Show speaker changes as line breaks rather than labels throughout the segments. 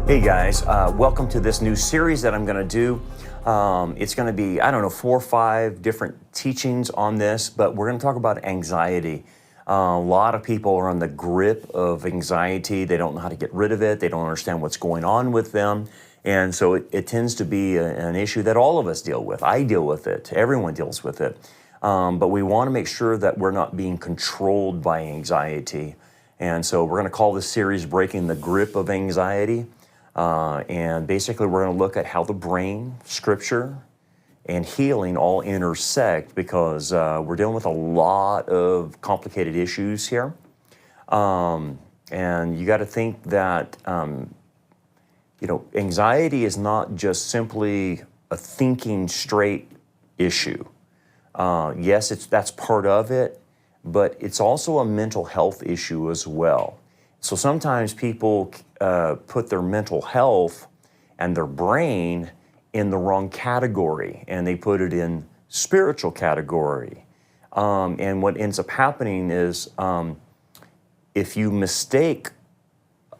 Hey guys, welcome to this new series that I'm going to do. It's going to be, 4 or 5 different teachings on this, but we're going to talk about anxiety. A lot of people are on the grip of anxiety. They don't know how to get rid of it. They don't understand what's going on with them. And so it tends to be an issue that all of us deal with. I deal with it. Everyone deals with it. But we want to make sure that we're not being controlled by anxiety. And so we're going to call this series Breaking the Grip of Anxiety. And basically we're going to look at how the brain, scripture, and healing all intersect because we're dealing with a lot of complicated issues here. And you got to think that, anxiety is not just simply a thinking straight issue. Yes, that's part of it, but it's also a mental health issue as well. So sometimes people put their mental health and their brain in the wrong category, and they put it in spiritual category. And what ends up happening is if you mistake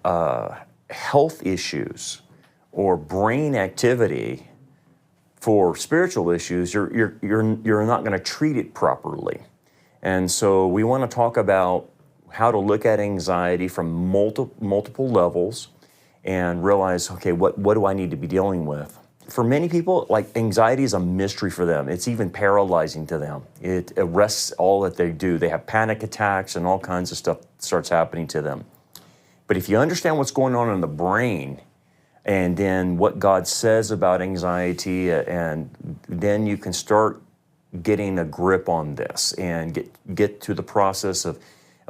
health issues or brain activity for spiritual issues, you're not going to treat it properly. And so we want to talk about how to look at anxiety from multiple levels and realize, okay, what do I need to be dealing with? For many people, anxiety is a mystery for them. It's even paralyzing to them. It arrests all that they do. They have panic attacks and all kinds of stuff starts happening to them. But if you understand what's going on in the brain and then what God says about anxiety, and then you can start getting a grip on this and get to the process of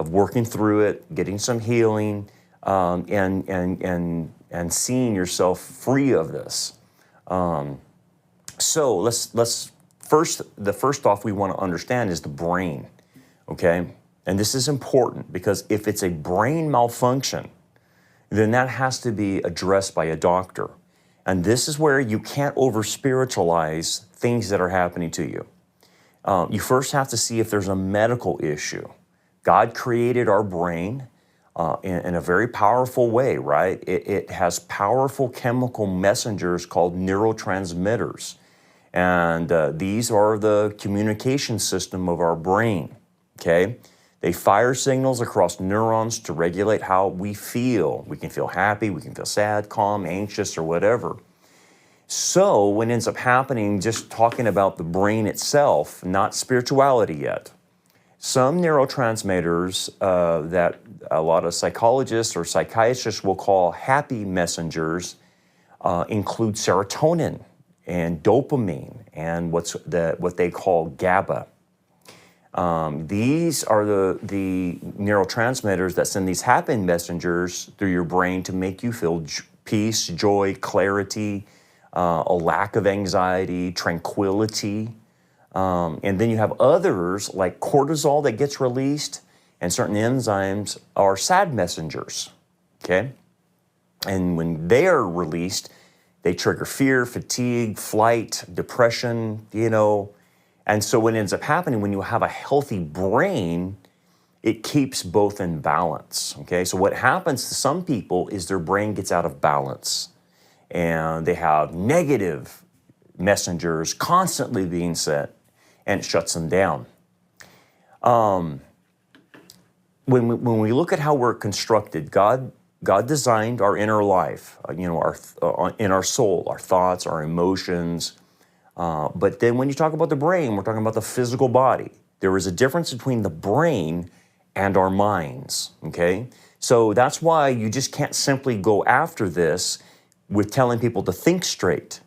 working through it, getting some healing, and seeing yourself free of this. So let's first off we want to understand is the brain, okay? And this is important because if it's a brain malfunction, then that has to be addressed by a doctor. And this is where you can't over-spiritualize things that are happening to you. You first have to see if there's a medical issue. God created our brain in a very powerful way, right? It has powerful chemical messengers called neurotransmitters. And these are the communication system of our brain, okay? They fire signals across neurons to regulate how we feel. We can feel happy, we can feel sad, calm, anxious, or whatever. So what ends up happening, just talking about the brain itself, not spirituality yet, some neurotransmitters that a lot of psychologists or psychiatrists will call happy messengers include serotonin and dopamine and what they call GABA. These are the neurotransmitters that send these happy messengers through your brain to make you feel peace, joy, clarity, a lack of anxiety, tranquility. And then you have others like cortisol that gets released, and certain enzymes are sad messengers, okay? And when they are released, they trigger fear, fatigue, flight, depression, And so what ends up happening when you have a healthy brain, it keeps both in balance, okay? So what happens to some people is their brain gets out of balance, and they have negative messengers constantly being sent, and it shuts them down. When we look at how we're constructed, God designed our inner life, in our soul, our thoughts, our emotions. But then when you talk about the brain, we're talking about the physical body. There is a difference between the brain and our minds, okay? So that's why you just can't simply go after this with telling people to think straight.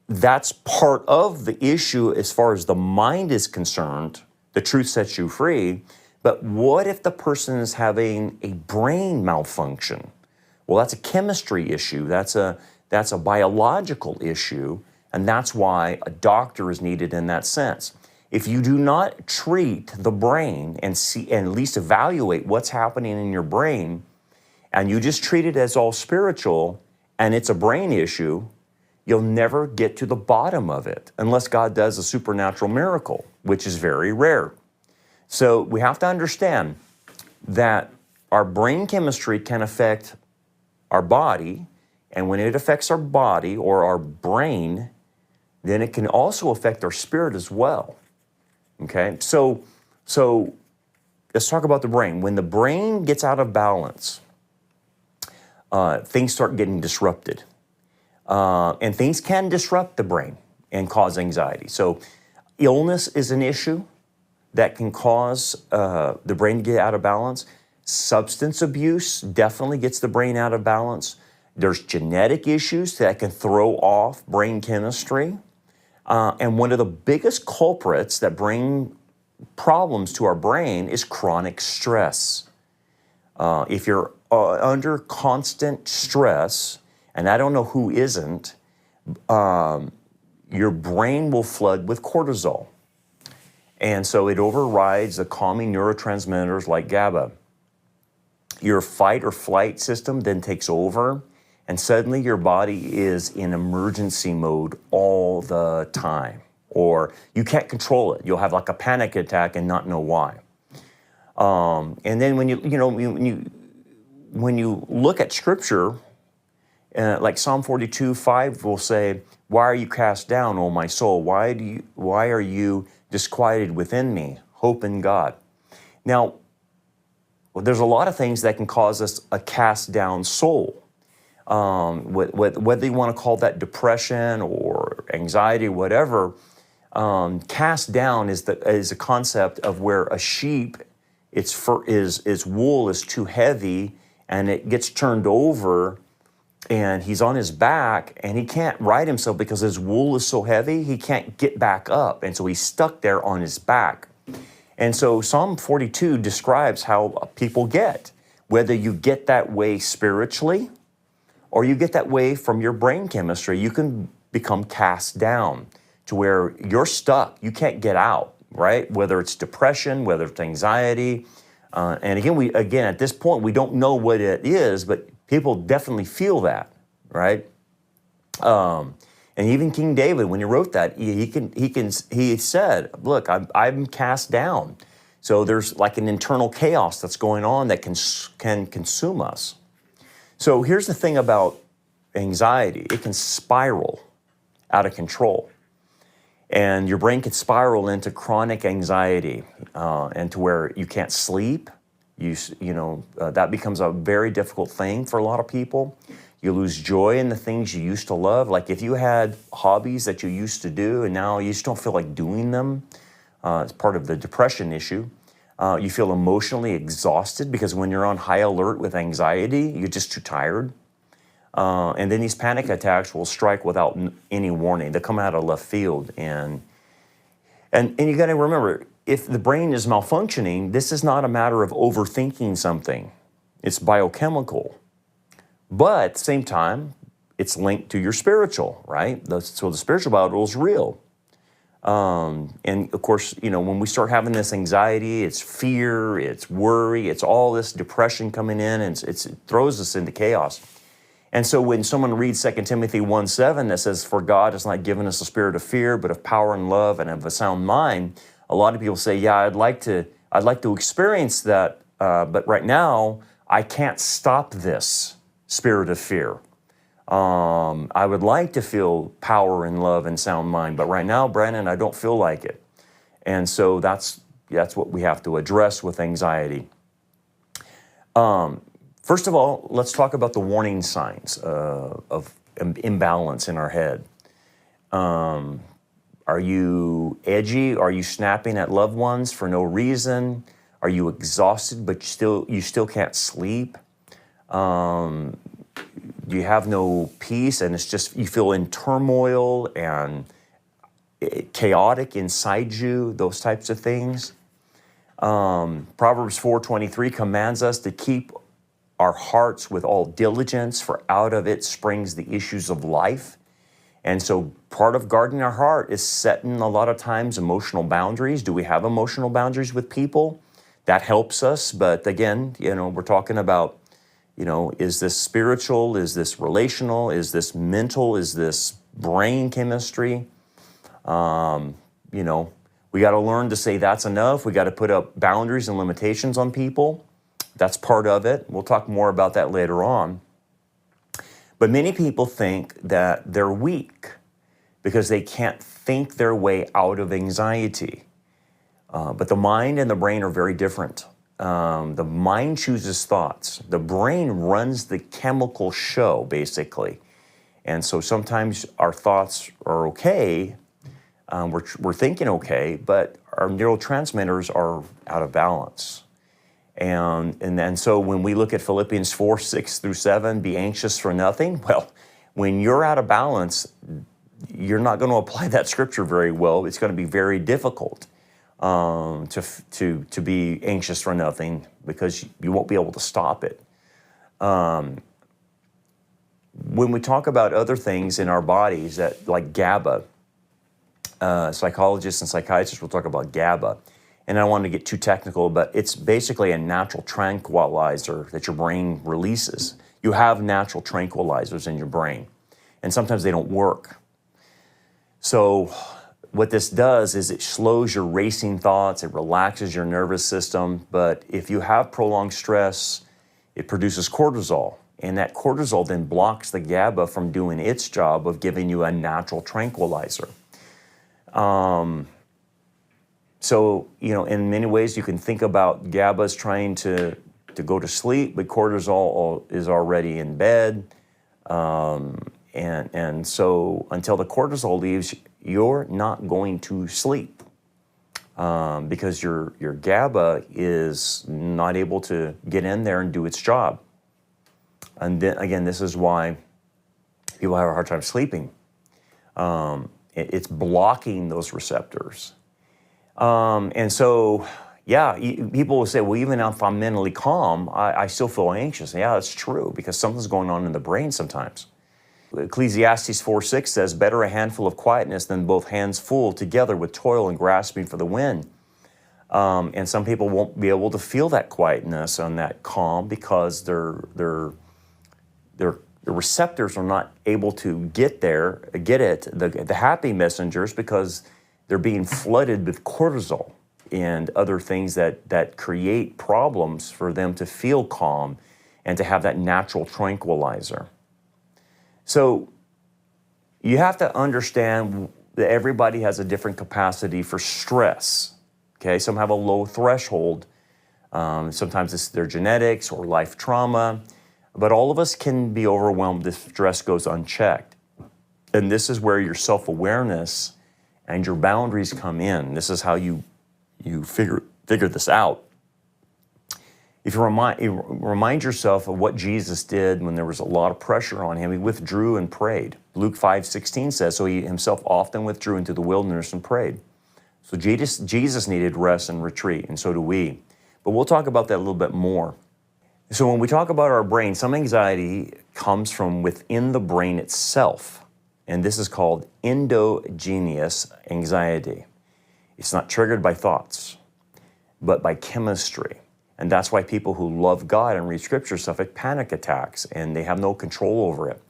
That's part of the issue as far as the mind is concerned. The truth sets you free. But what if the person is having a brain malfunction? Well, that's a chemistry issue. That's a biological issue. And that's why a doctor is needed in that sense. If you do not treat the brain and at least evaluate what's happening in your brain, and you just treat it as all spiritual and it's a brain issue, you'll never get to the bottom of it unless God does a supernatural miracle, which is very rare. So we have to understand that our brain chemistry can affect our body, And when it affects our body or our brain, then it can also affect our spirit as well. Okay, so let's talk about the brain. When the brain gets out of balance, things start getting disrupted. And things can disrupt the brain and cause anxiety. So illness is an issue that can cause the brain to get out of balance. Substance abuse definitely gets the brain out of balance. There's genetic issues that can throw off brain chemistry. And one of the biggest culprits that bring problems to our brain is chronic stress. If you're under constant stress, and I don't know who isn't, your brain will flood with cortisol. And so it overrides the calming neurotransmitters like GABA. Your fight or flight system then takes over, and suddenly your body is in emergency mode all the time. Or you can't control it. You'll have like a panic attack and not know why. And then when you look at scripture, like Psalm 42:5 will say, "Why are you cast down, O my soul? Why are you disquieted within me? Hope in God." Now, there's a lot of things that can cause us a cast down soul. Whether you want to call that depression or anxiety, whatever, cast down is a concept of where a sheep, its wool is too heavy and it gets turned over, and he's on his back and he can't right himself because his wool is so heavy, he can't get back up. And so he's stuck there on his back. And so Psalm 42 describes how people get, whether you get that way spiritually or you get that way from your brain chemistry, you can become cast down to where you're stuck. You can't get out, right? Whether it's depression, whether it's anxiety. And again, at this point, we don't know what it is, but people definitely feel that, right? And even King David, when he wrote that, he said, "Look, I'm cast down." So there's like an internal chaos that's going on that can consume us. So here's the thing about anxiety: it can spiral out of control, and your brain can spiral into chronic anxiety, and to where you can't sleep. That becomes a very difficult thing for a lot of people. You lose joy in the things you used to love. Like if you had hobbies that you used to do and now you just don't feel like doing them, it's part of the depression issue. You feel emotionally exhausted because when you're on high alert with anxiety, you're just too tired. And then these panic attacks will strike without any warning. They come out of left field. And you got to remember, if the brain is malfunctioning, this is not a matter of overthinking something. It's biochemical. But at the same time, it's linked to your spiritual, right? So the spiritual battle is real. And of course, when we start having this anxiety, it's fear, it's worry, it's all this depression coming in, and it throws us into chaos. And so when someone reads 2 Timothy 1:7 that says, "For God has not given us a spirit of fear, but of power and love and of a sound mind," a lot of people say, "Yeah, I'd like to experience that, but right now I can't stop this spirit of fear. I would like to feel power and love and sound mind, but right now, Brandon, I don't feel like it." And so that's what we have to address with anxiety. First of all, let's talk about the warning signs of imbalance in our head. Are you edgy? Are you snapping at loved ones for no reason? Are you exhausted but you still can't sleep? You have no peace, and it's just you feel in turmoil and chaotic inside you, those types of things. Proverbs 4:23 commands us to keep our hearts with all diligence, for out of it springs the issues of life. And so part of guarding our heart is setting a lot of times emotional boundaries. Do we have emotional boundaries with people? That helps us. But again, we're talking about, is this spiritual? Is this relational? Is this mental? Is this brain chemistry? We got to learn to say that's enough. We got to put up boundaries and limitations on people. That's part of it. We'll talk more about that later on. But many people think that they're weak because they can't think their way out of anxiety. But the mind and the brain are very different. The mind chooses thoughts. The brain runs the chemical show, basically. And so sometimes our thoughts are okay, we're thinking okay, but our neurotransmitters are out of balance. And so when we look at Philippians 4:6-7, be anxious for nothing, well, when you're out of balance, you're not going to apply that scripture very well. It's going to be very difficult to be anxious for nothing because you won't be able to stop it. When we talk about other things in our bodies that like GABA, psychologists and psychiatrists will talk about GABA. And I don't want to get too technical, but it's basically a natural tranquilizer that your brain releases. You have natural tranquilizers in your brain, and sometimes they don't work. So what this does is it slows your racing thoughts, it relaxes your nervous system, but if you have prolonged stress, it produces cortisol, and that cortisol then blocks the GABA from doing its job of giving you a natural tranquilizer. So, in many ways you can think about GABA as trying to go to sleep, but cortisol is already in bed. And so until the cortisol leaves, you're not going to sleep because your GABA is not able to get in there and do its job. And then again, this is why people have a hard time sleeping. It's blocking those receptors. And so, people will say, well, even if I'm mentally calm, I still feel anxious. Yeah, that's true because something's going on in the brain sometimes. Ecclesiastes 4:6 says, better a handful of quietness than both hands full together with toil and grasping for the wind. And some people won't be able to feel that quietness and that calm because their receptors are not able to get it, the happy messengers, because they're being flooded with cortisol and other things that create problems for them to feel calm and to have that natural tranquilizer. So you have to understand that everybody has a different capacity for stress. Okay, some have a low threshold. Sometimes it's their genetics or life trauma, but all of us can be overwhelmed if stress goes unchecked. And this is where your self-awareness and your boundaries come in. This is how you figure this out. If you remind yourself of what Jesus did when there was a lot of pressure on him, he withdrew and prayed. Luke 5:16 says, so he himself often withdrew into the wilderness and prayed. So Jesus needed rest and retreat, and so do we. But we'll talk about that a little bit more. So when we talk about our brain, some anxiety comes from within the brain itself, and this is called endogenous anxiety. It's not triggered by thoughts, but by chemistry. And that's why people who love God and read scripture suffer panic attacks, and they have no control over it.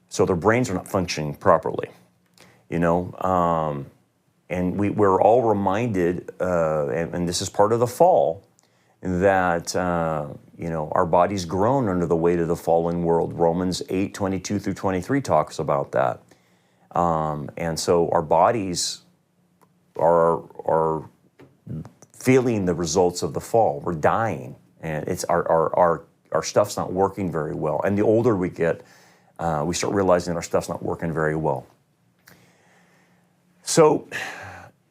So their brains are not functioning properly, and we're all reminded, and this is part of the fall, that our body's grown under the weight of the fallen world. Romans 8:22-23 talks about that. And so our bodies are feeling the results of the fall. We're dying, and it's our stuff's not working very well. And the older we get, we start realizing our stuff's not working very well. So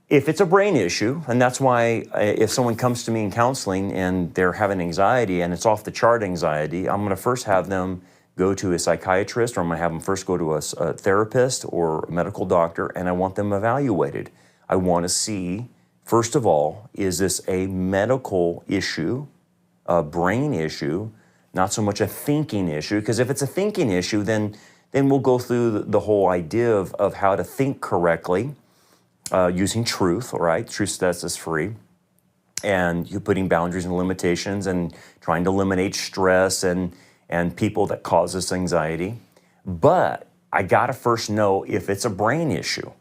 if it's a brain issue, and that's why if someone comes to me in counseling and they're having anxiety and it's off the chart anxiety, I'm going to first have them go to a psychiatrist, or I'm going to have them first go to a therapist or a medical doctor, and I want them evaluated. I want to see, first of all, is this a medical issue, a brain issue, not so much a thinking issue? Because if it's a thinking issue, then we'll go through the whole idea of how to think correctly, using truth, all right? Truth sets us free. And you're putting boundaries and limitations and trying to eliminate stress and people that cause us anxiety. But I got to first know if it's a brain issue.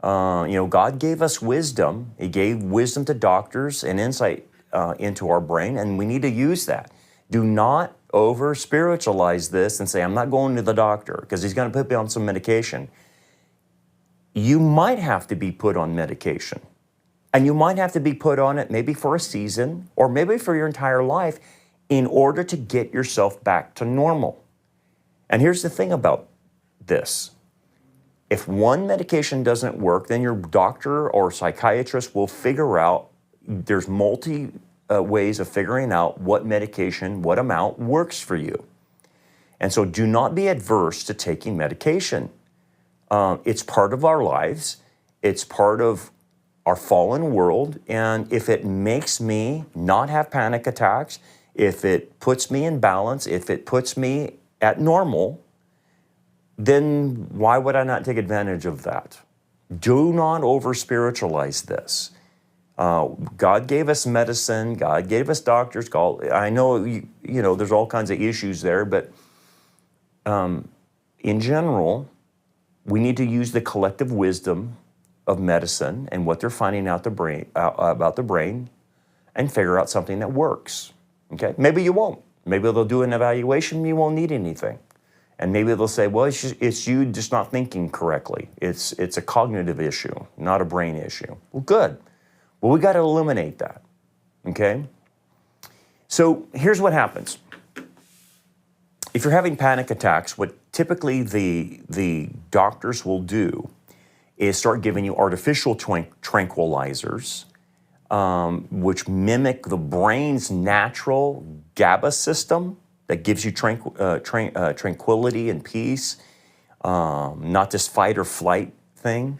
God gave us wisdom. He gave wisdom to doctors and insight into our brain, and we need to use that. Do not over spiritualize this and say, I'm not going to the doctor because he's going to put me on some medication. You might have to be put on medication. And you might have to be put on it maybe for a season or maybe for your entire life in order to get yourself back to normal. And here's the thing about this. If one medication doesn't work, then your doctor or psychiatrist will figure out, there's ways of figuring out what medication, what amount works for you. And so do not be adverse to taking medication. It's part of our lives. It's part of our fallen world. And if it makes me not have panic attacks, if it puts me in balance, if it puts me at normal, then why would I not take advantage of that? Do not over-spiritualize this. God gave us medicine. God gave us doctors. I know, there's all kinds of issues there, but in general, we need to use the collective wisdom of medicine and what they're finding out about the brain and figure out something that works. Okay? Maybe you won't. Maybe they'll do an evaluation, you won't need anything. And maybe they'll say, well, it's you just not thinking correctly. It's a cognitive issue, not a brain issue. Well, good. Well, we got to eliminate that, okay? So here's what happens. If you're having panic attacks, what typically the doctors will do is start giving you artificial tranquilizers, which mimic the brain's natural GABA system that gives you tranquility and peace, not this fight or flight thing.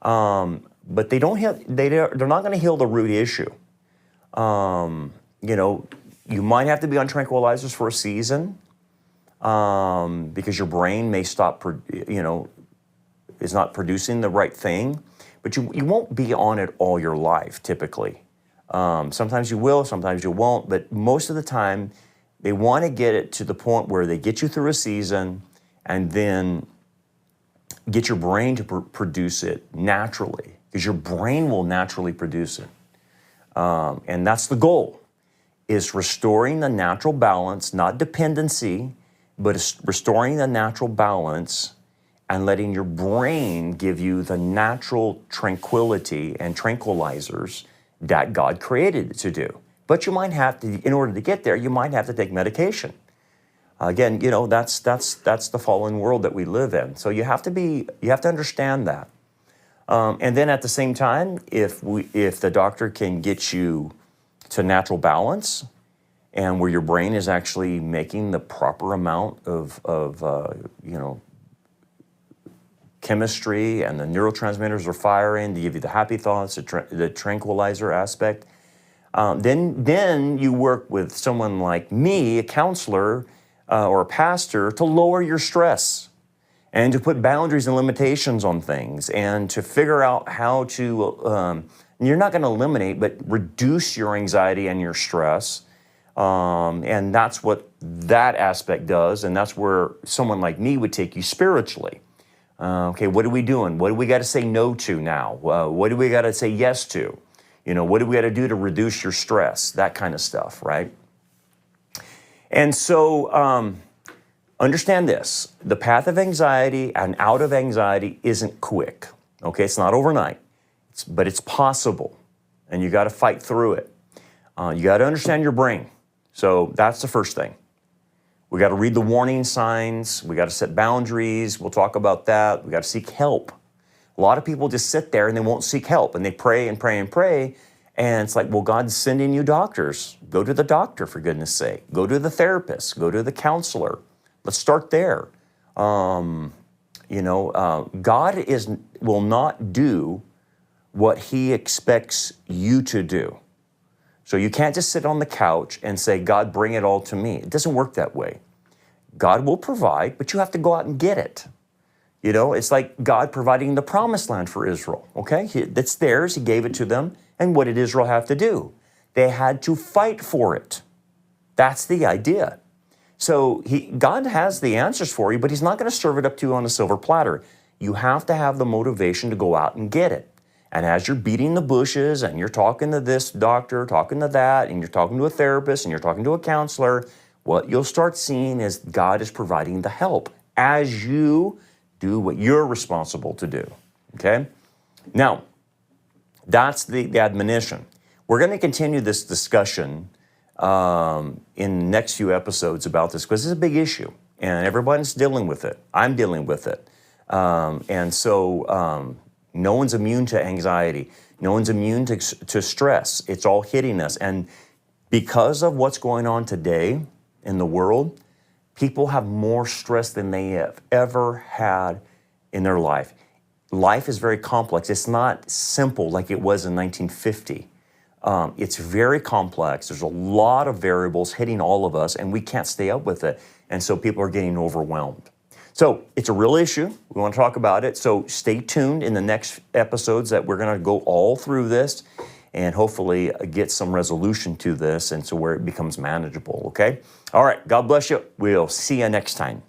But they're not going to heal the root issue. You might have to be on tranquilizers for a season because your brain may stop, is not producing the right thing. But you won't be on it all your life, typically. Sometimes you will, sometimes you won't. But most of the time, they want to get it to the point where they get you through a season and then get your brain to produce it naturally, because your brain will naturally produce it. And that's the goal, is restoring the natural balance, not dependency, but restoring the natural balance and letting your brain give you the natural tranquility and tranquilizers that God created it to do. But you might have to, in order to get there, you might have to take medication. Again, that's the fallen world that we live in. So you have to understand that. And then at the same time, if the doctor can get you to natural balance and where your brain is actually making the proper amount of chemistry and the neurotransmitters are firing to give you the happy thoughts, the tranquilizer aspect, then you work with someone like me, a counselor or a pastor, to lower your stress and to put boundaries and limitations on things and to figure out how to, you're not going to eliminate, but reduce your anxiety and your stress. And that's what that aspect does. And that's where someone like me would take you spiritually. Okay, what are we doing? What do we got to say no to now? What do we got to say yes to? What do we got to do to reduce your stress? That kind of stuff, right? And so understand this. The path of anxiety and out of anxiety isn't quick. Okay, it's not overnight, but it's possible. And you got to fight through it. You got to understand your brain. So that's the first thing. We got to read the warning signs. We got to set boundaries. We'll talk about that. We got to seek help. A lot of people just sit there and they won't seek help, and they pray and pray and pray. And it's like, well, God's sending you doctors. Go to the doctor, for goodness sake. Go to the therapist. Go to the counselor. Let's start there. God will not do what he expects you to do. So you can't just sit on the couch and say, God, bring it all to me. It doesn't work that way. God will provide, but you have to go out and get it. It's like God providing the promised land for Israel, okay? It's theirs, he gave it to them, and what did Israel have to do? They had to fight for it. That's the idea. So God has the answers for you, but he's not going to serve it up to you on a silver platter. You have to have the motivation to go out and get it. And as you're beating the bushes and you're talking to this doctor, talking to that, and you're talking to a therapist and you're talking to a counselor, what you'll start seeing is God is providing the help as you do what you're responsible to do, okay? Now, that's the admonition. We're going to continue this discussion in the next few episodes about this because it's a big issue and everyone's dealing with it. I'm dealing with it. And so no one's immune to anxiety. No one's immune to stress. It's all hitting us. And because of what's going on today in the world, people have more stress than they have ever had in their life. Life is very complex. It's not simple like it was in 1950. It's very complex. There's a lot of variables hitting all of us, and we can't stay up with it. And so people are getting overwhelmed. So it's a real issue. We want to talk about it. So stay tuned in the next episodes that we're going to go all through this and hopefully get some resolution to this and so where it becomes manageable, okay? All right, God bless you. We'll see you next time.